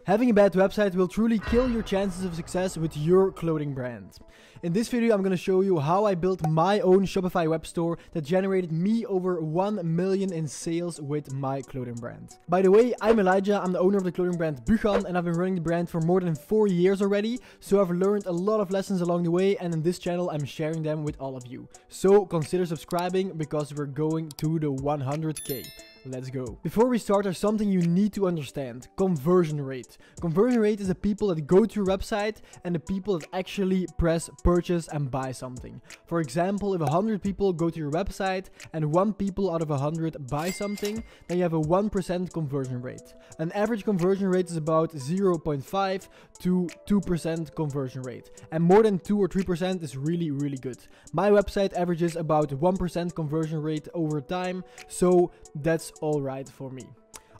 Having a bad website will truly kill your chances of success with your clothing brand. In this video, I'm going to show you how I built my own Shopify web store that generated me over 1 million in sales with my clothing brand. By the way, I'm Elijah, I'm the owner of the clothing brand Buchan, and I've been running the brand for more than 4 years already, so I've learned a lot of lessons along the way, and in this channel I'm sharing them with all of you. So consider subscribing because we're going to the 100k. Let's go. Before we start, there's something you need to understand. Conversion rate. Conversion rate is the people that go to your website and the people that actually press purchase and buy something. For example, if 100 people go to your website and 1 people out of 100 buy something, then you have a 1% conversion rate. An average conversion rate is about 0.5 to 2% conversion rate. And more than 2 or 3% is really, really good. My website averages about 1% conversion rate over time, so that's alright for me.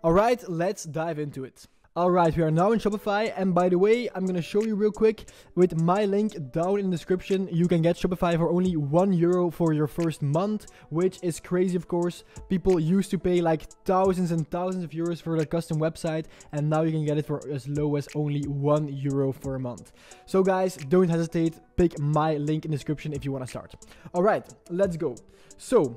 Alright, let's dive into it. Alright, we are now in Shopify, and by the way, I'm gonna show you real quick with my link down in the description. You can get Shopify for only €1 for your first month, which is crazy of course. People used to pay like thousands and thousands of euros for their custom website, and now you can get it for as low as only €1 for a month. So guys, don't hesitate, pick my link in the description if you wanna start. Alright, let's go. So,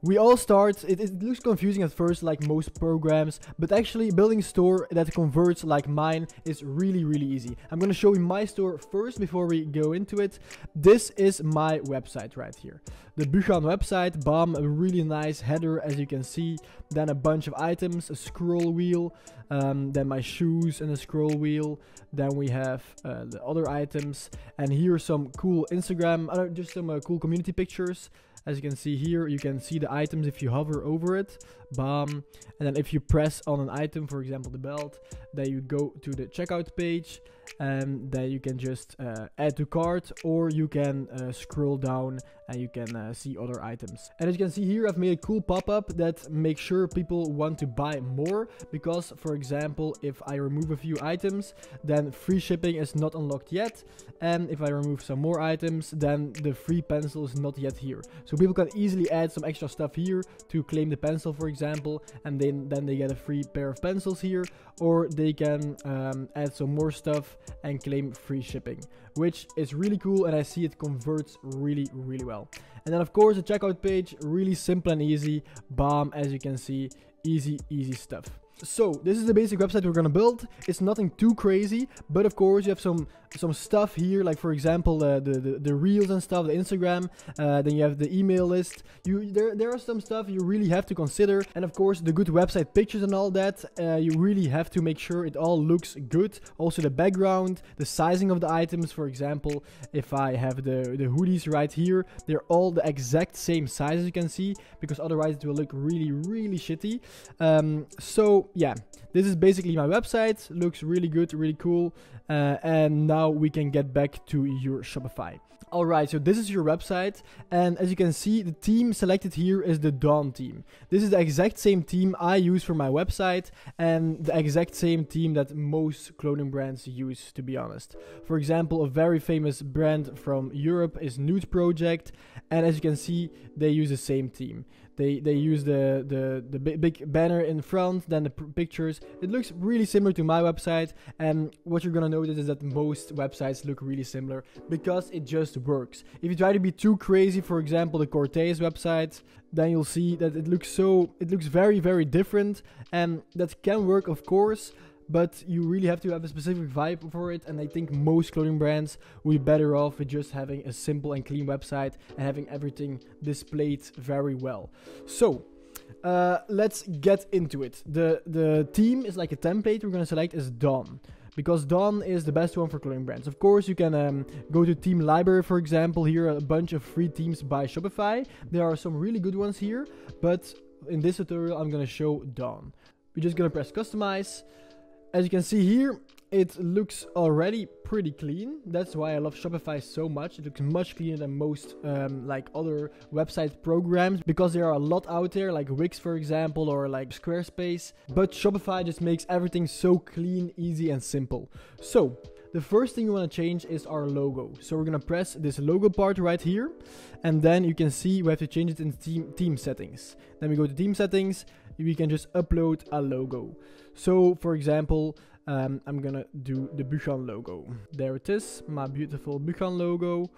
we all start, it looks confusing at first like most programs, but actually building a store that converts like mine is really, really easy. I'm going to show you my store first before we go into it. This is my website right here. The Buchan website, bam, a really nice header as you can see, then a bunch of items, a scroll wheel, then my shoes and a scroll wheel, then we have the other items, and here some cool Instagram, just some cool community pictures. As you can see here, you can see the items if you hover over it, bam, and then if you press on an item, for example the belt, then you go to the checkout page, and then you can just add to cart, or you can scroll down and you can see other items. And as you can see here, I've made a cool pop-up that makes sure people want to buy more, because for example, if I remove a few items, then free shipping is not unlocked yet, and if I remove some more items, then the free pencil is not yet here. So people can easily add some extra stuff here to claim the pencil, for example, and then they get a free pair of pencils here, or they can add some more stuff and claim free shipping, which is really cool, and I see it converts really, really well. And then of course the checkout page, really simple and easy, bam, as you can see, easy stuff. So this is the basic website we're gonna build. It's nothing too crazy, but of course you have some stuff here, like for example the reels and stuff, the Instagram, then you have the email list. There are some stuff you really have to consider, and of course the good website pictures and all that. You really have to make sure it all looks good. Also the background, the sizing of the items. For example, if I have the hoodies right here, they're all the exact same size as you can see, because otherwise it will look really, really shitty. So yeah, this is basically my website. Looks really good, really cool. And now we can get back to your Shopify. Alright, so this is your website, and as you can see, the theme selected here is the Dawn theme. This is the exact same theme I use for my website, and the exact same theme that most clothing brands use, to be honest. For example, a very famous brand from Europe is Nude Project, and as you can see, they use the same theme. They use the big banner in front, then the pictures. It looks really similar to my website, and what you're gonna notice is that most websites look really similar because it just works. If you try to be too crazy, for example the Cortez website, then you'll see that it looks very, very different, and that can work of course, but you really have to have a specific vibe for it, and I think most clothing brands will be better off with just having a simple and clean website and having everything displayed very well. So let's get into it. The theme is like a template we're going to select is Dawn, because Dawn is the best one for clothing brands. Of course, you can go to Theme Library, for example. Here are a bunch of free themes by Shopify. There are some really good ones here, but in this tutorial I'm going to show Dawn. We're just going to press customize. As you can see here, it looks already pretty clean. That's why I love Shopify so much. It looks much cleaner than most like other website programs, because there are a lot out there like Wix, for example, or like Squarespace. But Shopify just makes everything so clean, easy and simple. So the first thing we want to change is our logo. So we're going to press this logo part right here, and then you can see we have to change it in theme settings. Then we go to theme settings. We can just upload a logo. So for example, I'm gonna do the Buchan logo. There it is, my beautiful Buchan logo.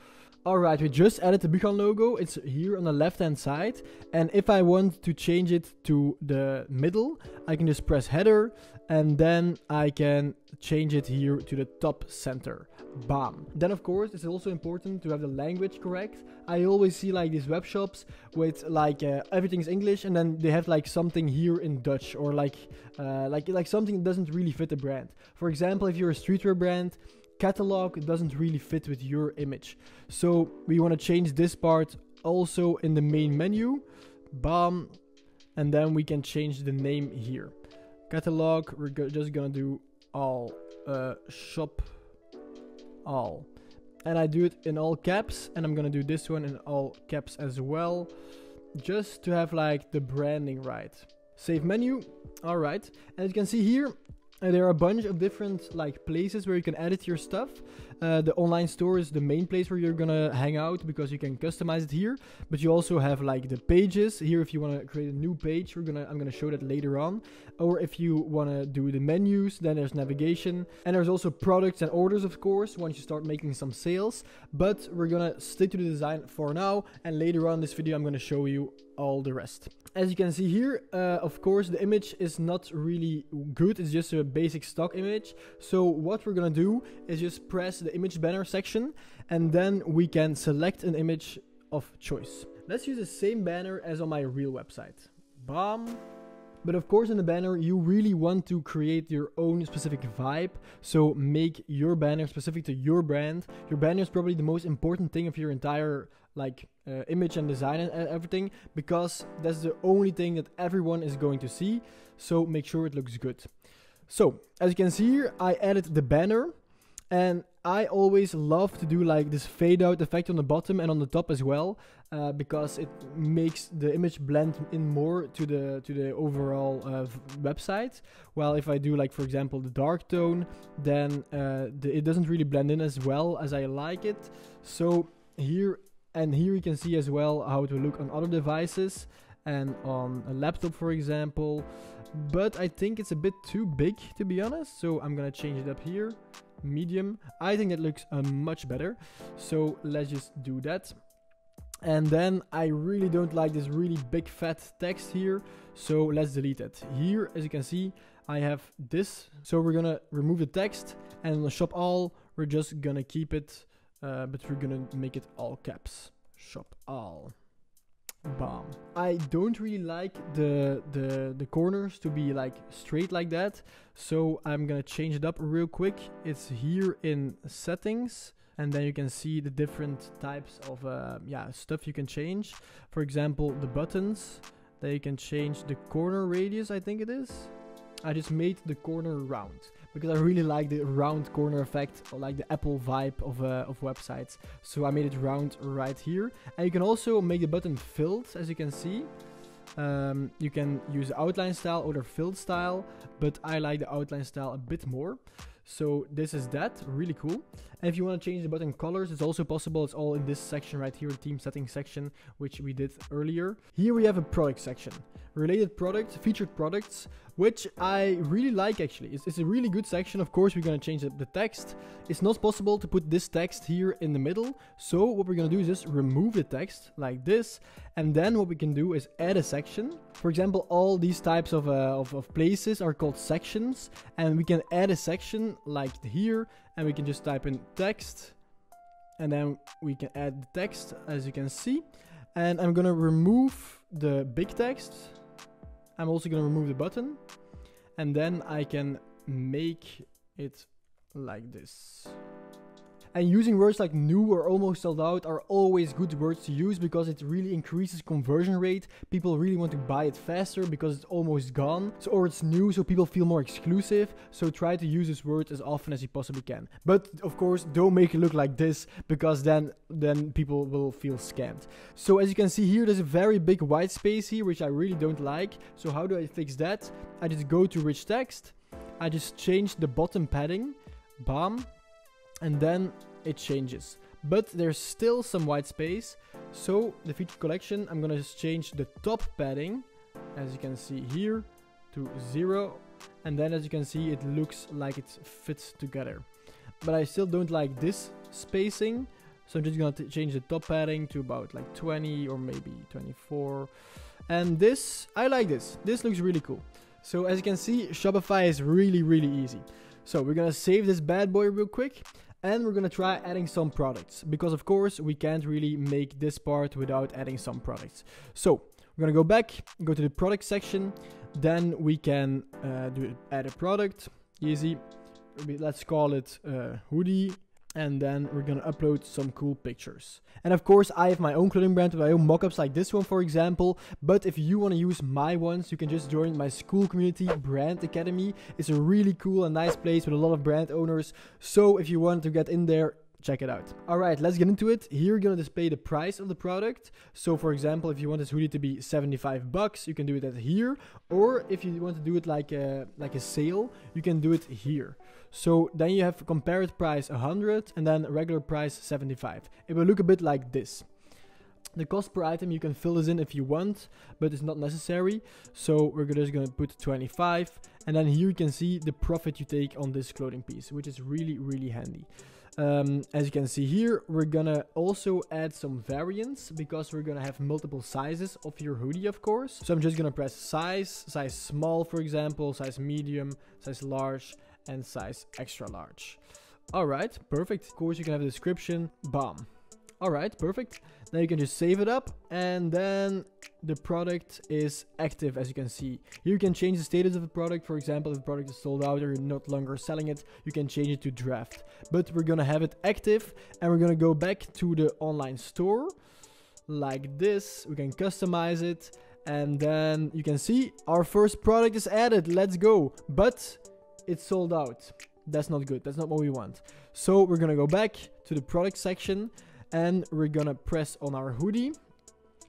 Alright, we just added the Buchan logo. It's here on the left hand side. And if I want to change it to the middle, I can just press header. And then I can change it here to the top center. Bam. Then of course, it's also important to have the language correct. I always see like these web shops with like everything's English and then they have like something here in Dutch or like something that doesn't really fit the brand. For example, if you're a streetwear brand, catalog doesn't really fit with your image. So we want to change this part also in the main menu. Bam. And then we can change the name here. Catalog, we're just gonna do all, shop all. And I do it in all caps, and I'm gonna do this one in all caps as well, just to have like the branding right. Save menu. Alright, and as you can see here, there are a bunch of different like places where you can edit your stuff. The online store is the main place where you're gonna hang out because you can customize it here. But you also have like the pages here if you want to create a new page. I'm gonna show that later on. Or if you want to do the menus, then there's navigation. And there's also products and orders, of course, once you start making some sales. But we're gonna stick to the design for now. And later on in this video, I'm gonna show you all the rest. As you can see here, of course, the image is not really good. It's just a basic stock image. So what we're gonna do is just press the image banner section and then we can select an image of choice. Let's use the same banner as on my real website. Bam. But of course in the banner you really want to create your own specific vibe. So make your banner specific to your brand. Your banner is probably the most important thing of your entire image and design and everything, because that's the only thing that everyone is going to see. So make sure it looks good. So as you can see here, I added the banner. And I always love to do like this fade out effect on the bottom and on the top as well, because it makes the image blend in more to the overall website. While if I do like, for example, the dark tone, then it doesn't really blend in as well as I like it. So here you can see as well how it will look on other devices and on a laptop, for example. But I think it's a bit too big, to be honest. So I'm gonna change it up here. Medium. I think that looks much better. So let's just do that. And then I really don't like this really big fat text here. So let's delete it. Here, as you can see, I have this. So we're gonna remove the text, and on the shop all, we're just gonna keep it, but we're gonna make it all caps. Shop all. Bam. I don't really like the corners to be like straight like that, so I'm gonna change it up real quick. It's here in settings, and then you can see the different types of stuff you can change. For example, the buttons, that you can change the corner radius, I think it is. I just made the corner round because I really like the round corner effect, or like the Apple vibe of websites. So I made it round right here. And you can also make the button filled, as you can see. You can use the outline style or the filled style, but I like the outline style a bit more. So this is that, really cool. And if you want to change the button colors, it's also possible. It's all in this section right here, the theme settings section, which we did earlier. Here we have a product section. Related products, featured products, which I really like actually. It's a really good section. Of course, we're going to change the text. It's not possible to put this text here in the middle. So what we're going to do is just remove the text like this. And then what we can do is add a section. For example, all these types of places are called sections. And we can add a section like here. And we can just type in text. And then we can add the text, as you can see. And I'm going to remove the big text. I'm also going to remove the button, and then I can make it like this. And using words like new or almost sold out are always good words to use because it really increases conversion rate. People really want to buy it faster because it's almost gone. So, or it's new, so people feel more exclusive. So try to use this word as often as you possibly can. But of course, don't make it look like this, because then people will feel scammed. So as you can see here, there's a very big white space here, which I really don't like. So how do I fix that? I just go to rich text. I just change the bottom padding. Bam. And then it changes. But there's still some white space. So the featured collection, I'm gonna just change the top padding, as you can see here, to 0. And then as you can see, it looks like it fits together. But I still don't like this spacing. So I'm just gonna change the top padding to about like 20 or maybe 24. And this, I like this. This looks really cool. So as you can see, Shopify is really, really easy. So we're gonna save this bad boy real quick. And we're gonna try adding some products. Because of course, we can't really make this part without adding some products. So we're gonna go back, go to the product section. Then we can add a product. Easy. Let's call it hoodie. And then we're gonna upload some cool pictures. And of course, I have my own clothing brand with my own mockups like this one, for example. But if you want to use my ones, you can just join my school community, Brand Academy. It's a really cool and nice place with a lot of brand owners. So if you want to get in there, check it out. Alright, let's get into it. Here we're gonna display the price of the product. So for example, if you want this hoodie to be 75 bucks, you can do it at here. Or if you want to do it like a sale, you can do it here. So then you have compared price 100 and then regular price 75. It will look a bit like this. The cost per item, you can fill this in if you want, but it's not necessary. So we're just going to put 25. And then here you can see the profit you take on this clothing piece, which is really, really handy. As you can see here, we're gonna also add some variants because we're gonna have multiple sizes of your hoodie, of course. So I'm just gonna press size small, for example, size medium, size large, and size extra large. Alright, perfect. Of course, you can have a description. Bam. Alright, perfect. Now you can just save it up, and then the product is active, as you can see. Here you can change the status of the product. For example, if the product is sold out or you're not longer selling it, you can change it to draft. But we're gonna have it active, and we're gonna go back to the online store like this. We can customize it, and then you can see our first product is added. Let's go. But it's sold out. That's not good. That's not what we want. So we're gonna go back to the product section, and we're gonna press on our hoodie,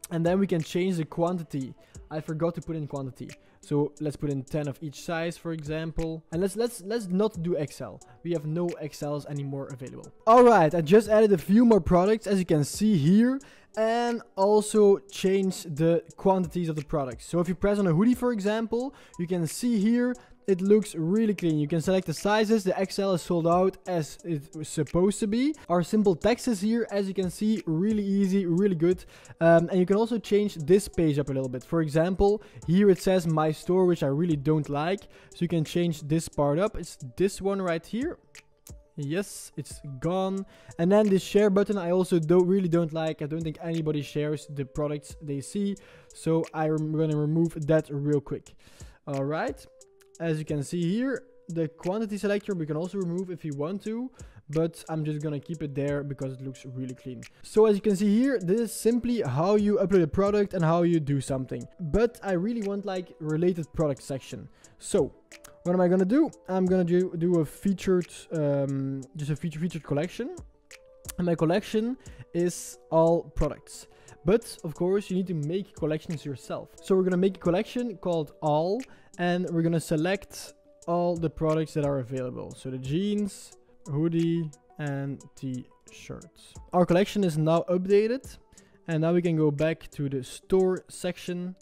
and then we can change the quantity. I forgot to put in quantity, so let's put in 10 of each size, for example. And let's not do XL. We have no XLs anymore available. All right, I just added a few more products, as you can see here, and also change the quantities of the products. So if you press on a hoodie, for example, you can see here it looks really clean. You can select the sizes. The XL is sold out as it was supposed to be. Our simple text is here, as you can see, really easy, really good. And you can also change this page up a little bit. For example, here it says my store, which I really don't like. So you can change this part up. It's this one right here. Yes, it's gone. And then this share button I also really don't like. I don't think anybody shares the products they see. So I'm going to remove that real quick. All right. As you can see here, the quantity selector we can also remove if you want to, but I'm just gonna keep it there because it looks really clean. So as you can see here, this is simply how you upload a product and how you do something. But I really want like related product section. So what am I gonna do? I'm gonna do a featured, just a featured collection. And my collection is all products. But of course you need to make collections yourself. So we're gonna make a collection called all, and we're gonna select all the products that are available. So the jeans, hoodie, and t-shirts. Our collection is now updated, and now we can go back to the store section,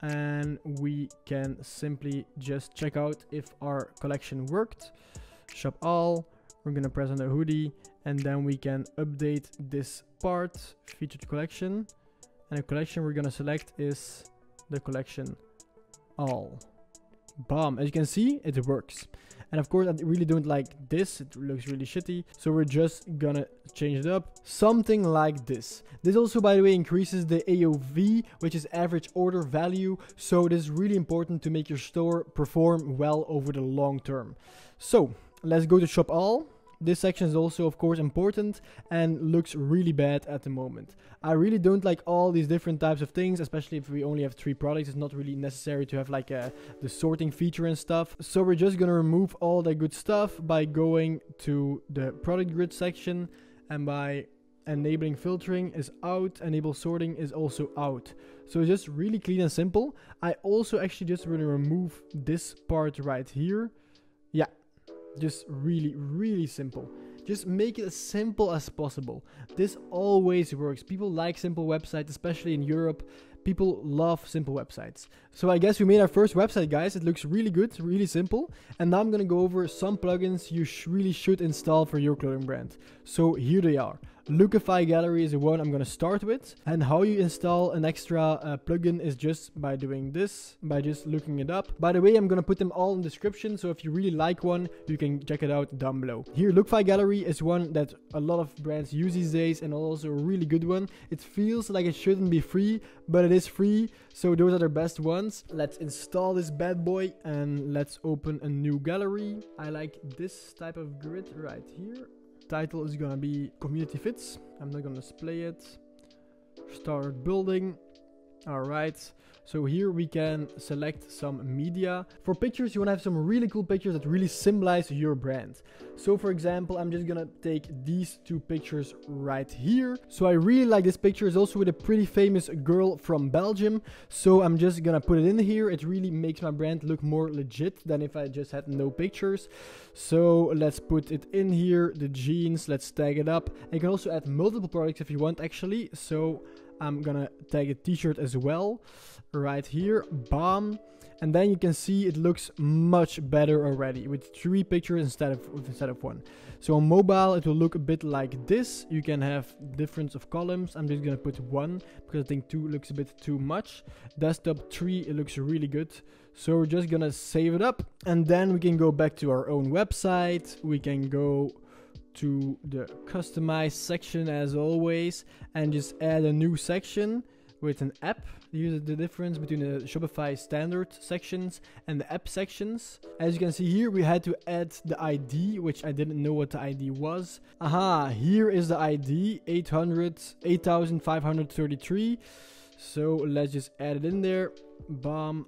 and we can simply just check out if our collection worked. Shop all. We're gonna press on the hoodie, and then we can update this part, featured collection. And the collection we're gonna select is the collection all. Bam, as you can see, it works. And of course, I really don't like this. It looks really shitty. So we're just gonna change it up. Something like this. This also, by the way, increases the AOV, which is average order value. So it is really important to make your store perform well over the long term. So let's go to shop all. This section is also, of course, important and looks really bad at the moment. I really don't like all these different types of things, especially if we only have 3 products. It's not really necessary to have like the sorting feature and stuff. So we're just going to remove all that good stuff by going to the product grid section, and by enabling filtering is out, enable sorting is also out. So it's just really clean and simple. I also actually just want to remove this part right here. Yeah. Just really, really simple. Just make it as simple as possible. This always works. People like simple websites, especially in Europe. People love simple websites. So I guess we made our first website, guys. It looks really good, really simple. And now I'm gonna go over some plugins you really should install for your clothing brand. So here they are. Lookify Gallery is the one I'm gonna start with. And how you install an extra plugin is just by doing this, by just looking it up. By the way, I'm gonna put them all in the description, so if you really like one, you can check it out down below. Here, Lookify Gallery is one that a lot of brands use these days, and also a really good one. It feels like it shouldn't be free, but it is free, so those are the best ones. Let's install this bad boy and let's open a new gallery. I like this type of grid right here. Title is gonna be community fits. I'm not gonna display it. Start building. All right, so here we can select some media. For pictures, you want to have some really cool pictures that really symbolize your brand. So for example, I'm just gonna take these two pictures right here. So I really like this picture. It's also with a pretty famous girl from Belgium. So I'm just gonna put it in here. It really makes my brand look more legit than if I just had no pictures. So let's put it in here, the jeans, let's tag it up. And you can also add multiple products if you want, actually. So I'm gonna tag a t-shirt as well right here, bam. And then you can see it looks much better already with 3 pictures instead of 1. So on mobile it will look a bit like this. You can have difference of columns. I'm just gonna put 1 because I think 2 looks a bit too much. Desktop 3, it looks really good. So we're just gonna save it up, and then we can go back to our own website. We can go to the customize section as always and just add a new section with an app. Here's the difference between the Shopify standard sections and the app sections. As you can see here, we had to add the ID, which I didn't know what the ID was. Aha, here is the ID, 8533. So let's just add it in there, bam.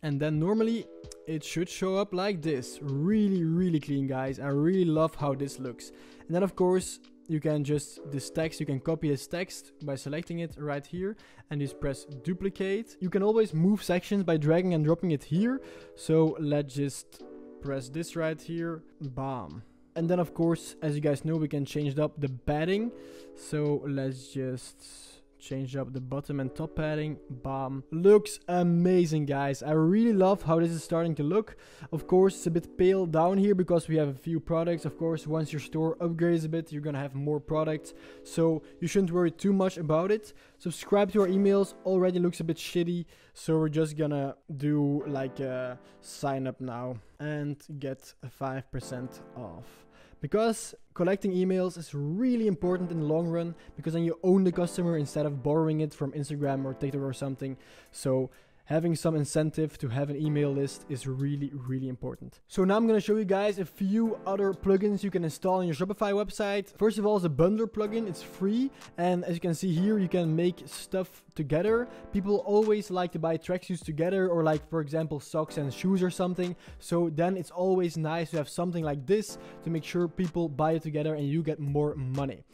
And then normally it should show up like this. Really, really clean, guys. I really love how this looks. And then of course, you can just, this text, you can copy this text by selecting it right here and just press duplicate. You can always move sections by dragging and dropping it here. So let's just press this right here, bam. And then of course, as you guys know, we can change up the padding. So let's just change up the bottom and top padding, bam. Looks amazing, guys. I really love how this is starting to look. Of course, it's a bit pale down here because we have a few products. Of course, once your store upgrades a bit, you're gonna have more products, so you shouldn't worry too much about it. Subscribe to our emails. Already looks a bit shitty, so we're just gonna do like a sign up now and get a 5% off. Because collecting emails is really important in the long run, because then you own the customer instead of borrowing it from Instagram or TikTok or something. So having some incentive to have an email list is really, really important. So now I'm going to show you guys a few other plugins you can install on your Shopify website. First of all is a bundler plugin. It's free. And as you can see here, you can make stuff together. People always like to buy tracksuits together, or like, for example, socks and shoes or something. So then it's always nice to have something like this to make sure people buy it together and you get more money.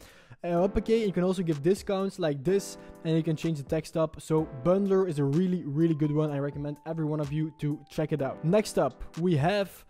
You can also give discounts like this, and you can change the text up. So bundler is a really, really good one. I recommend every one of you to check it out. Next up, we have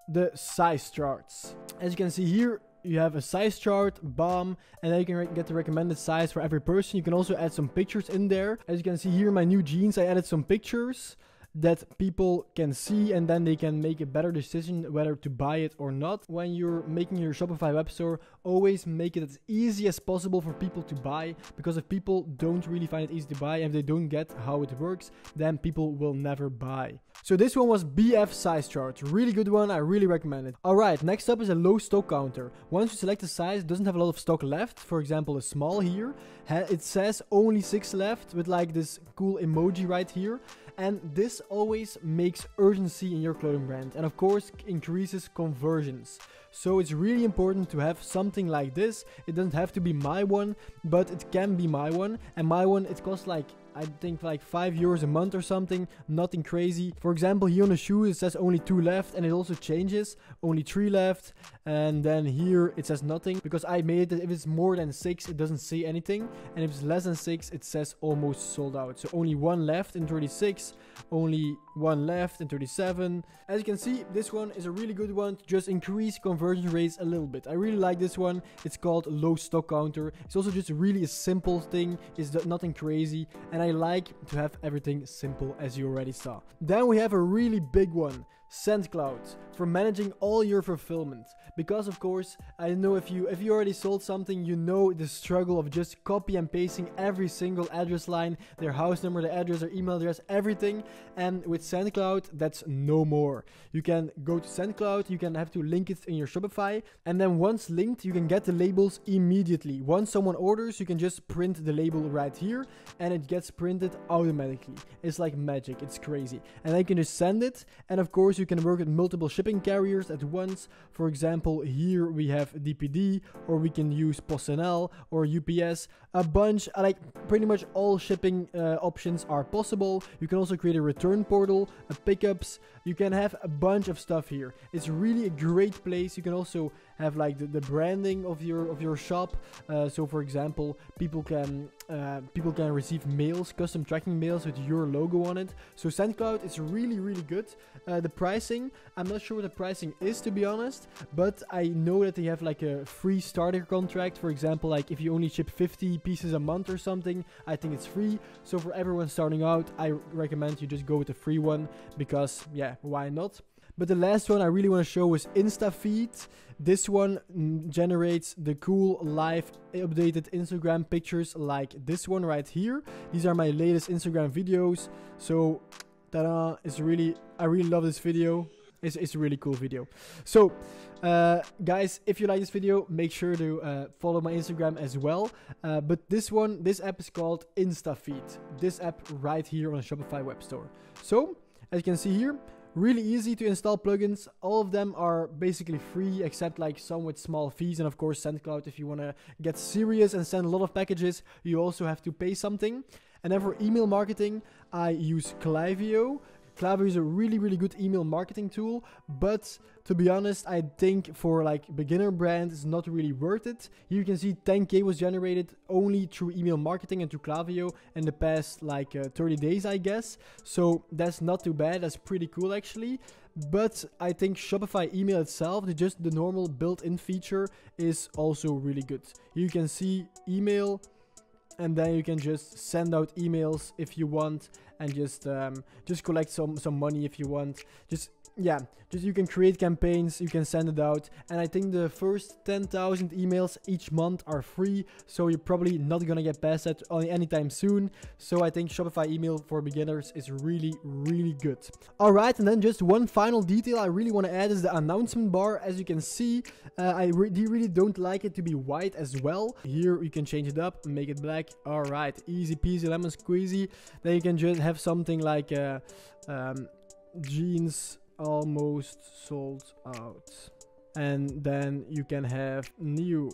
the size charts. As you can see here, you have a size chart, bam, and then you can get the recommended size for every person. You can also add some pictures in there. As you can see here, my new jeans, I added some pictures that people can see, and then they can make a better decision whether to buy it or not. When you're making your Shopify web store, always make it as easy as possible for people to buy, because if people don't really find it easy to buy and if they don't get how it works, then people will never buy. So this one was BF size chart, really good one, I really recommend it. Alright, next up is a low stock counter. Once you select a size, it doesn't have a lot of stock left. For example, a small here, it says only 6 left with like this cool emoji right here. And this always makes urgency in your clothing brand, and of course increases conversions. So it's really important to have something like this. It doesn't have to be my one, but it can be my one. And my one, it costs like, I think like €5 a month or something, nothing crazy. For example, here on the shoe it says only 2 left, and it also changes, only 3 left. And then here it says nothing, because I made it that if it's more than 6 it doesn't say anything, and if it's less than 6 it says almost sold out. So only 1 left in 36. only one left and 37. As you can see, this one is a really good one to just increase conversion rates a little bit. I really like this one. It's called low stock counter. It's also just really a simple thing. It's nothing crazy, and I like to have everything simple, as you already saw. Then we have a really big one, SendCloud, for managing all your fulfillment. Because of course, I know if you already sold something, you know the struggle of just copy and pasting every single address line, their house number, their address, their email address, everything. And with SendCloud, that's no more. You can go to SendCloud, you can have to link it in your Shopify, and then once linked, you can get the labels immediately. Once someone orders, you can just print the label right here, and it gets printed automatically. It's like magic, it's crazy. And then you can just send it, and of course, you can work with multiple shipping carriers at once. For example, here we have DPD, or we can use PostNL or UPS. A bunch, like pretty much all shipping options are possible. You can also create a return portal, a pickups. You can have a bunch of stuff here. It's really a great place. You can also have like the branding of your shop. So for example, people can receive mails, custom tracking mails with your logo on it. So SendCloud is really good. The pricing, I'm not sure what the pricing is, to be honest, but I know that they have like a free starter contract. For example, like if you only ship 50 pieces a month or something, I think it's free. So for everyone starting out, I recommend you just go with the free one, because yeah, why not? But the last one I really want to show is InstaFeed. This one generates the cool live updated Instagram pictures like this one right here. These are my latest Instagram videos. So ta-da, I really love this video. It's a really cool video. So guys, if you like this video, make sure to follow my Instagram as well. But this app is called InstaFeed. This app right here on the Shopify web store. So as you can see here, really easy to install plugins. All of them are basically free, except like some with small fees. And of course, SendCloud, if you want to get serious and send a lot of packages, you also have to pay something. And then for email marketing, I use Klaviyo. Klaviyo is a really good email marketing tool, but to be honest, I think for like beginner brands, it's not really worth it. Here you can see 10K was generated only through email marketing and through Klaviyo in the past like 30 days, I guess. So that's not too bad. That's pretty cool actually. But I think Shopify email itself, just the normal built-in feature, is also really good. Here you can see email, and then you can just send out emails if you want, and just collect some money if you want. Just you can create campaigns, you can send it out, and I think the first 10,000 emails each month are free, so you're probably not gonna get past that anytime soon. So I think Shopify email for beginners is really good. All right, and then just one final detail I really want to add is the announcement bar. As you can see, I really don't like it to be white as well. Here you can change it up and make it black. All right, easy peasy lemon squeezy. Then you can just have something like jeans almost sold out, and then you can have new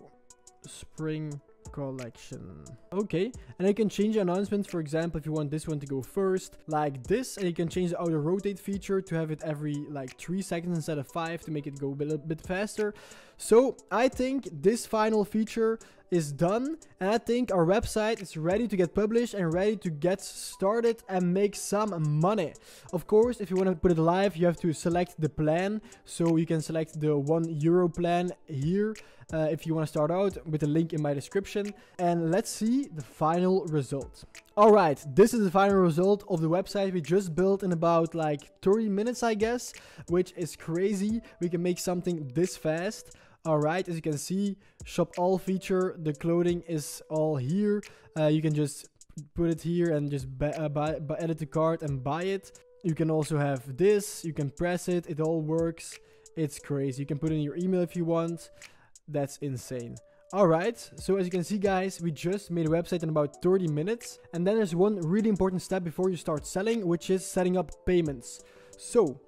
spring collection. Okay, and you can change the announcements. For example, if you want this one to go first like this, and you can change the auto rotate feature to have it every like 3 seconds instead of 5 to make it go a little bit faster. So I think this final feature is done, and I think our website is ready to get published and ready to get started and make some money. Of course, if you want to put it live, you have to select the plan. So you can select the €1 plan here if you want to start out, with the link in my description. And let's see the final result. All right, this is the final result of the website we just built in about like 30 minutes, I guess, which is crazy. We can make something this fast. All right, as you can see, shop all feature, the clothing is all here. You can just put it here and just edit the cart and buy it. You can also have this, you can press it, it all works. It's crazy. You can put in your email if you want. That's insane. All right, so as you can see, guys, we just made a website in about 30 minutes. And then there's one really important step before you start selling, which is setting up payments. So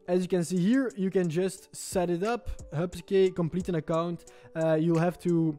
as you can see here, you can just set it up. Hupsky, complete an account. You'll have to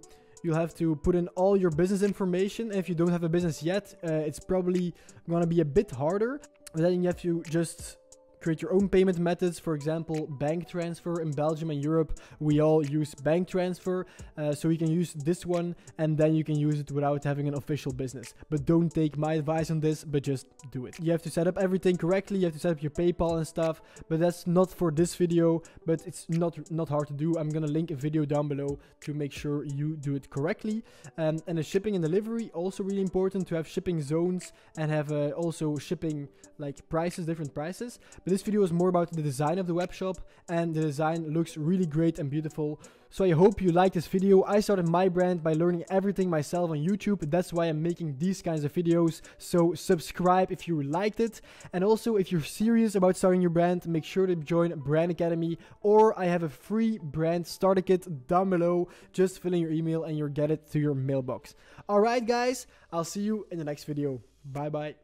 put in all your business information. And if you don't have a business yet, it's probably gonna be a bit harder. And then you have to just create your own payment methods. For example, bank transfer. In Belgium and Europe, we all use bank transfer. So you can use this one, and then you can use it without having an official business. But don't take my advice on this, but just do it. You have to set up everything correctly. You have to set up your PayPal and stuff, but that's not for this video, but it's not hard to do. I'm gonna link a video down below to make sure you do it correctly. And the shipping and delivery, also really important to have shipping zones and have also shipping like prices, different prices. But this video is more about the design of the web shop, and the design looks really great and beautiful. So I hope you like this video. I started my brand by learning everything myself on YouTube. That's why I'm making these kinds of videos. So subscribe if you liked it. And also, if you're serious about starting your brand, make sure to join Brand Academy, or I have a free brand starter kit down below. Just fill in your email and you'll get it to your mailbox. Alright guys, I'll see you in the next video. Bye bye.